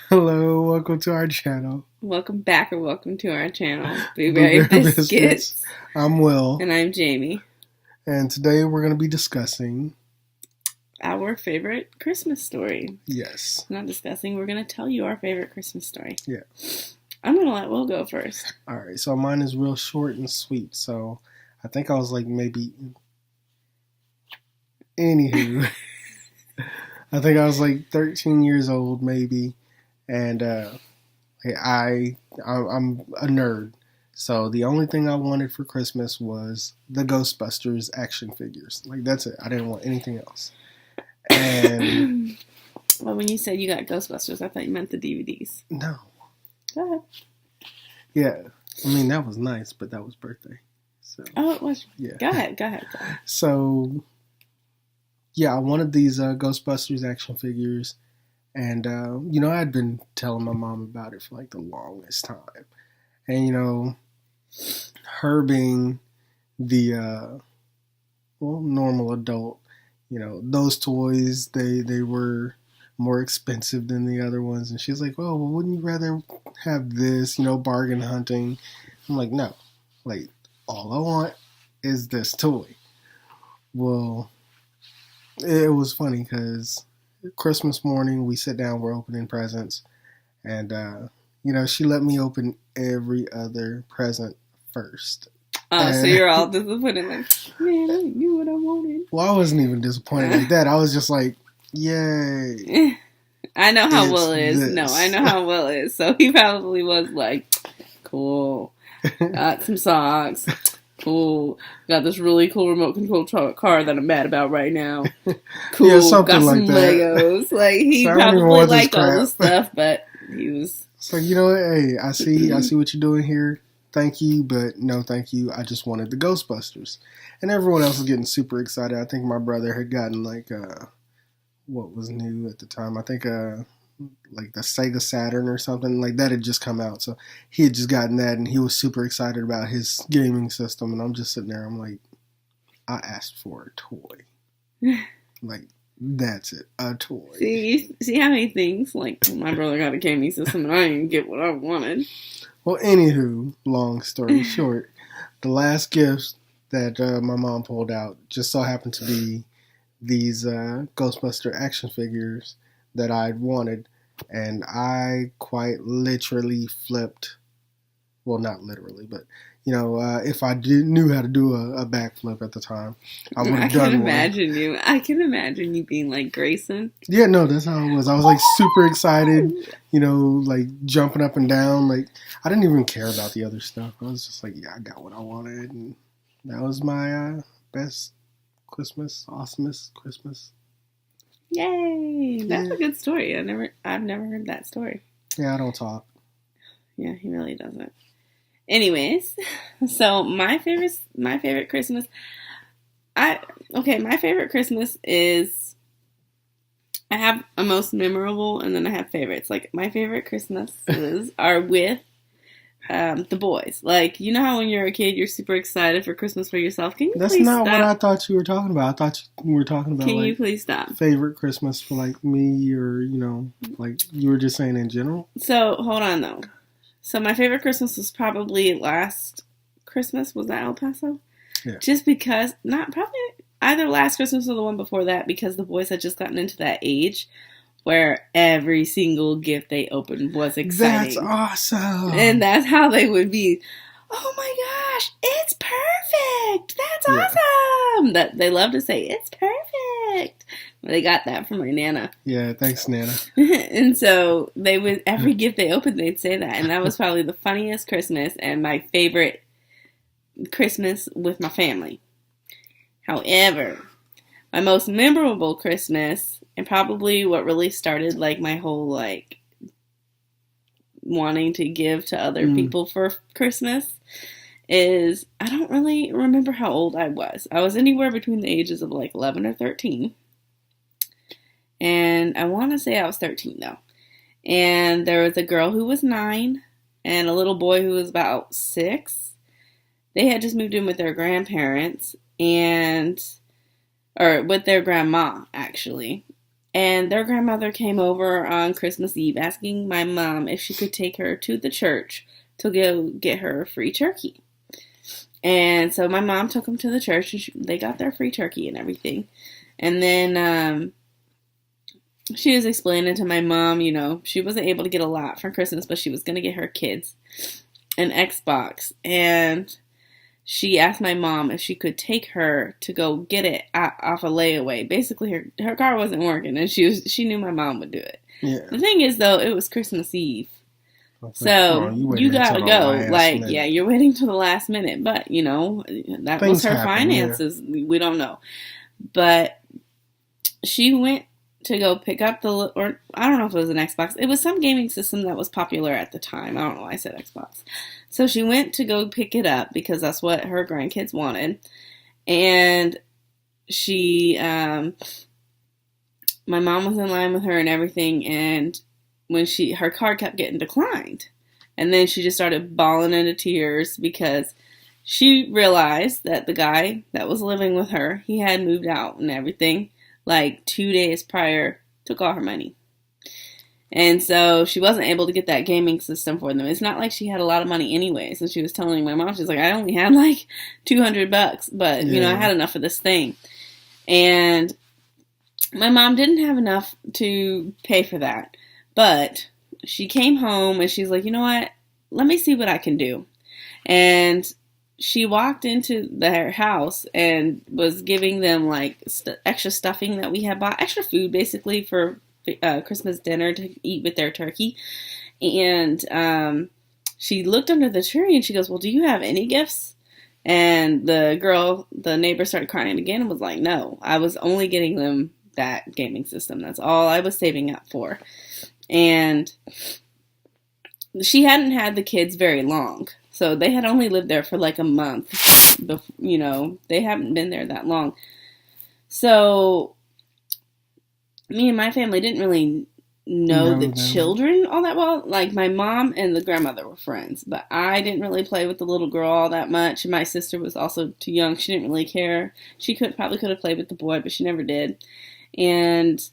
Hello, welcome to our channel. Welcome back or welcome to our channel, Blueberry Biscuits. I'm Will. And I'm Jamie. And today we're going to be discussing our favorite Christmas story. Yes. Not discussing, we're going to tell you our favorite Christmas story. Yeah. I'm going to let Will go first. Alright, so mine is real short and sweet. So I think I was like maybe... Anywho. I think I was like 13 years old maybe. And I'm a nerd. So the only thing I wanted for Christmas was the Ghostbusters action figures. Like, that's it. I didn't want anything else. And well, when you said you got Ghostbusters, I thought you meant the DVDs. No. Go ahead. Yeah. I mean, that was nice, but that was birthday. So oh, it was? Yeah. Go ahead. So, yeah, I wanted these Ghostbusters action figures. And, I'd been telling my mom about it for like the longest time. And, her being the, normal adult, those toys, they were more expensive than the other ones. And she's like, well, wouldn't you rather have this, bargain hunting? I'm like, no. Like, all I want is this toy. Well, it was funny because Christmas morning, we sit down, we're opening presents. And, she let me open every other present first. Oh, so you're all disappointed, like, man, I knew what I wanted. Well, I wasn't even disappointed like that. I was just like, yay. I know how Will is. This. No, I know how Will is. So he probably was like, cool. Got some socks. Cool. Got this really cool remote control car that I'm mad about right now. Cool. Yeah, something got like some that. Legos. Like, he so probably liked all the stuff, but he was... It's like, hey, I see what you're doing here. Thank you, but no thank you. I just wanted the Ghostbusters. And everyone else was getting super excited. I think my brother had gotten, like, what was new at the time? I think, like the Sega Saturn or something. Like, that had just come out. So he had just gotten that, and he was super excited about his gaming system. And I'm just sitting there. I'm like, I asked for a toy. Like, that's it. A toy. See how he thinks? Like, my brother got a gaming system, and I didn't get what I wanted. Well, anywho, long story short, the last gift that my mom pulled out just so happened to be these Ghostbuster action figures that I'd wanted, and I quite literally flipped. Well, not literally, but if I knew how to do a backflip at the time, I would have done one. I can imagine you being like Grayson. Yeah, no, that's how it was. I was like super excited, like jumping up and down. Like, I didn't even care about the other stuff. I was just like, yeah, I got what I wanted, and that was my best Christmas, awesomest Christmas. Yay! That's a good story. I've never heard that story. Yeah, I don't talk. Yeah, he really doesn't. Anyways, so my favorite Christmas, my favorite Christmas is, I have a most memorable and then I have favorites. Like, my favorite Christmases are with the boys. Like, you know how when you're a kid you're super excited for Christmas for yourself? Can you That's please not stop? what I thought you were talking about. I thought you were talking about, Can you please stop? Favorite Christmas for like me, or like you were just saying in general. So hold on though. So my favorite Christmas was probably last Christmas. Was that El Paso? Yeah. Just because, probably either last Christmas or the one before that, because the boys had just gotten into that age where every single gift they opened was exciting. That's awesome. And that's how they would be. Oh my gosh, it's perfect. That's awesome. That they love to say, it's perfect. They got that from my Nana. Yeah, thanks, Nana. And so they would, every gift they opened, they'd say that. And that was probably the funniest Christmas and my favorite Christmas with my family. However, my most memorable Christmas, and probably what really started like my whole like wanting to give to other people for Christmas, is I don't really remember how old I was. I was anywhere between the ages of like 11 or 13. And I want to say I was 13 though. And there was a girl who was 9 and a little boy who was about 6. They had just moved in with their grandparents or with their grandma actually. And their grandmother came over on Christmas Eve asking my mom if she could take her to the church to go get her a free turkey. And so my mom took them to the church, and they got their free turkey and everything. And then she was explaining to my mom, you know, she wasn't able to get a lot for Christmas, but she was going to get her kids an Xbox. And she asked my mom if she could take her to go get it off a layaway. Basically, her car wasn't working, and she knew my mom would do it. Yeah. The thing is, though, it was Christmas Eve. So you gotta go. Like, yeah, you're waiting till the last minute. But, you know, that was her finances. Yeah. We don't know. But she went to go pick up or I don't know if it was an Xbox. It was some gaming system that was popular at the time. I don't know why I said Xbox. So she went to go pick it up because that's what her grandkids wanted. And she, my mom was in line with her and everything. And when her card kept getting declined. And then she just started bawling into tears because she realized that the guy that was living with her, he had moved out and everything. Like 2 days prior, took all her money. And so she wasn't able to get that gaming system for them. It's not like she had a lot of money anyways. And she was telling my mom, she's like, I only had like $200, but you know, I had enough for this thing. And my mom didn't have enough to pay for that. But she came home and she's like, you know what? Let me see what I can do. And she walked into their house and was giving them like extra stuffing that we had bought, extra food basically for Christmas dinner to eat with their turkey. And she looked under the tree and she goes, well, do you have any gifts? And the neighbor started crying again and was like, no, I was only getting them that gaming system. That's all I was saving up for. And she hadn't had the kids very long. So they had only lived there for like a month. You know, they haven't been there that long. So me and my family didn't really know the children all that well. Like my mom and the grandmother were friends, but I didn't really play with the little girl all that much. And my sister was also too young. She didn't really care. She probably could have played with the boy, but she never did. And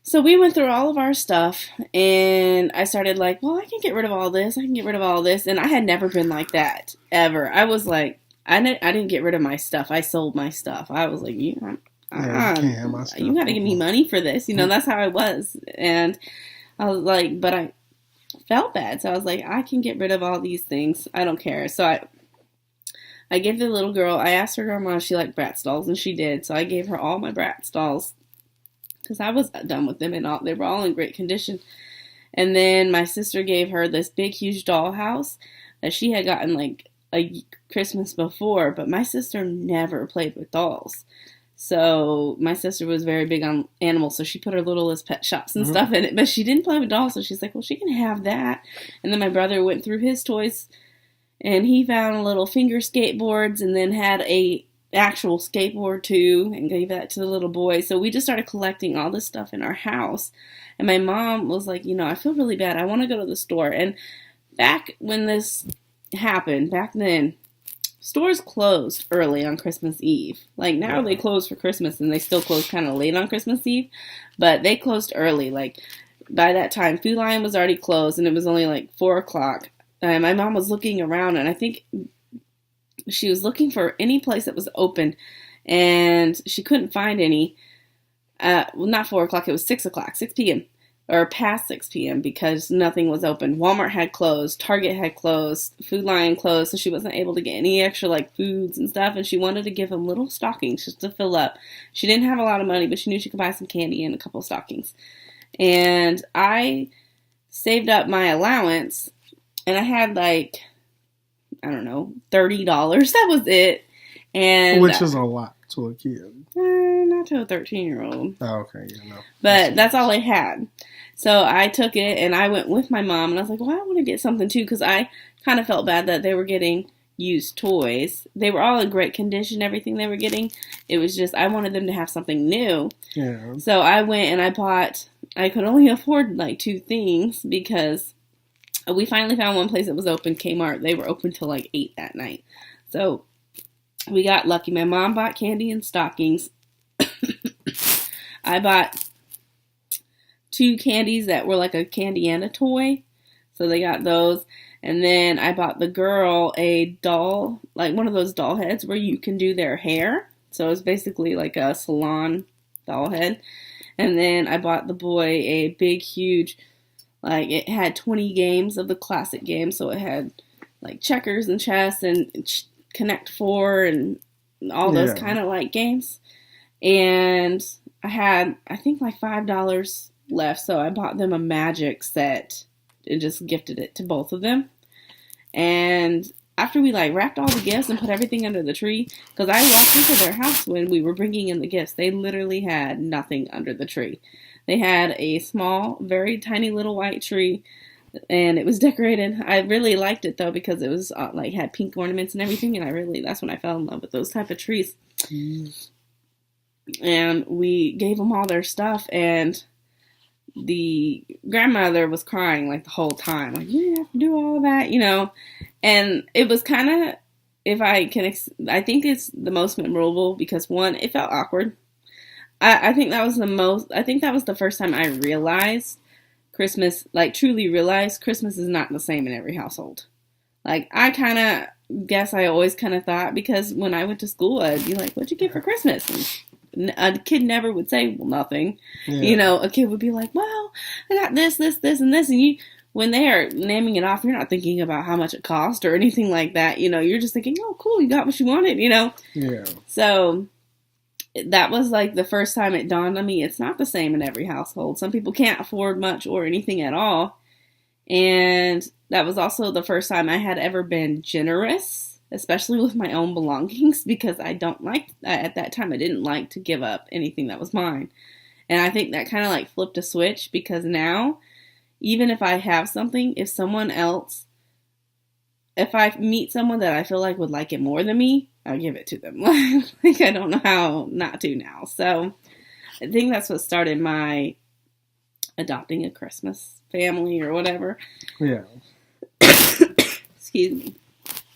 so we went through all of our stuff, and I started like, well, I can get rid of all this. I can get rid of all this. And I had never been like that, ever. I was like, I didn't get rid of my stuff. I sold my stuff. I was like, you got to give me money for this. You know, that's how I was. And I was like, but I felt bad. So I was like, I can get rid of all these things. I don't care. So I gave the little girl, I asked her grandma if she liked Bratz dolls, and she did. So I gave her all my Bratz dolls, because I was done with them and all. They were all in great condition. And then my sister gave her this big, huge dollhouse that she had gotten like a Christmas before. But my sister never played with dolls. So my sister was very big on animals. So she put her littlest pet shops and stuff in it. But she didn't play with dolls. So she's like, well, she can have that. And then my brother went through his toys, and he found little finger skateboards, and then had a actual skateboard too, and gave that to the little boy. So we just started collecting all this stuff in our house. And my mom was like, you know, I feel really bad. I want to go to the store. And back when this happened, back then, stores closed early on Christmas Eve. Like now they close for Christmas, and they still close kind of late on Christmas Eve, but they closed early. Like by that time, Food Lion was already closed, and it was only like 4:00. And my mom was looking around, and I think she was looking for any place that was open, and she couldn't find any. Well, not 4:00. It was 6:00, 6 p.m. or past 6 p.m. because nothing was open. Walmart had closed. Target had closed. Food Lion closed. So she wasn't able to get any extra like foods and stuff. And she wanted to give them little stockings just to fill up. She didn't have a lot of money, but she knew she could buy some candy and a couple of stockings. And I saved up my allowance, and I had like, I don't know, $30. That was it. And which is a lot to a kid. Not to a 13-year-old. Oh, okay. Yeah, no. But that's all I had. So I took it, and I went with my mom, and I was like, well, I want to get something too, because I kind of felt bad that they were getting used toys. They were all in great condition, everything they were getting. It was just, I wanted them to have something new. Yeah. So I went and I bought, I could only afford like 2 things, because we finally found one place that was open, Kmart. They were open till like 8 that night. So we got lucky. My mom bought candy and stockings. I bought two candies that were like a candy and a toy. So they got those. And then I bought the girl a doll, like one of those doll heads where you can do their hair. So it's basically like a salon doll head. And then I bought the boy a big, huge, like it had 20 games of the classic game. So it had like checkers and chess and Connect Four and all those kind of like games. And I had, I think, like $5 left. So I bought them a magic set and just gifted it to both of them. And after we like wrapped all the gifts and put everything under the tree, because I walked into their house when we were bringing in the gifts, they literally had nothing under the tree. They had a small, very tiny little white tree, and it was decorated. I really liked it though because it was like had pink ornaments and everything, and that's when I fell in love with those type of trees. And we gave them all their stuff, and the grandmother was crying like the whole time, like, you have to do all that, you know. And it was kind of, if I can, I think it's the most memorable because one, it felt awkward. I think that was the first time I realized Christmas, like truly realized Christmas is not the same in every household. Like, I kind of guess I always kind of thought, because when I went to school, I'd be like, what'd you get for Christmas? And a kid never would say, well, nothing. Yeah. You know, a kid would be like, well, I got this, and this. And you, when they are naming it off, you're not thinking about how much it cost or anything like that. You know, you're just thinking, oh, cool, you got what you wanted, you know? Yeah. So that was like the first time it dawned on me, it's not the same in every household. Some people can't afford much or anything at all. And that was also the first time I had ever been generous, especially with my own belongings, because I don't like, at that time, I didn't like to give up anything that was mine. And I think that kind of like flipped a switch, because now, even if I have something, if I meet someone that I feel like would like it more than me, I'll give it to them. Like, I don't know how not to now. So I think that's what started my adopting a Christmas family or whatever. Yeah. Excuse me.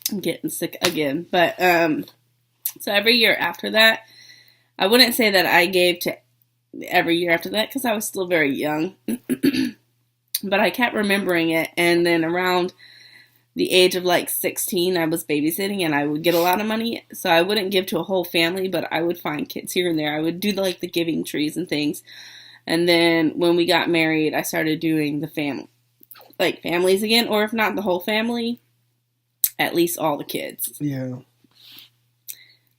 I'm getting sick again. But, so every year after that, I wouldn't say that I gave to every year after that because I was still very young. But I kept remembering it. And then around the age of like 16, I was babysitting and I would get a lot of money. So I wouldn't give to a whole family, but I would find kids here and there. I would do like the giving trees and things. And then when we got married, I started doing the families again, or if not the whole family, at least all the kids. Yeah.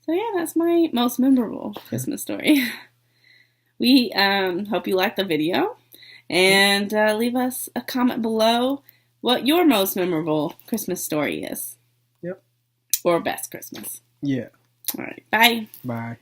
So yeah, that's my most memorable Christmas story. We hope you liked the video, and leave us a comment below what your most memorable Christmas story is. Yep. Or best Christmas. Yeah. All right. Bye. Bye.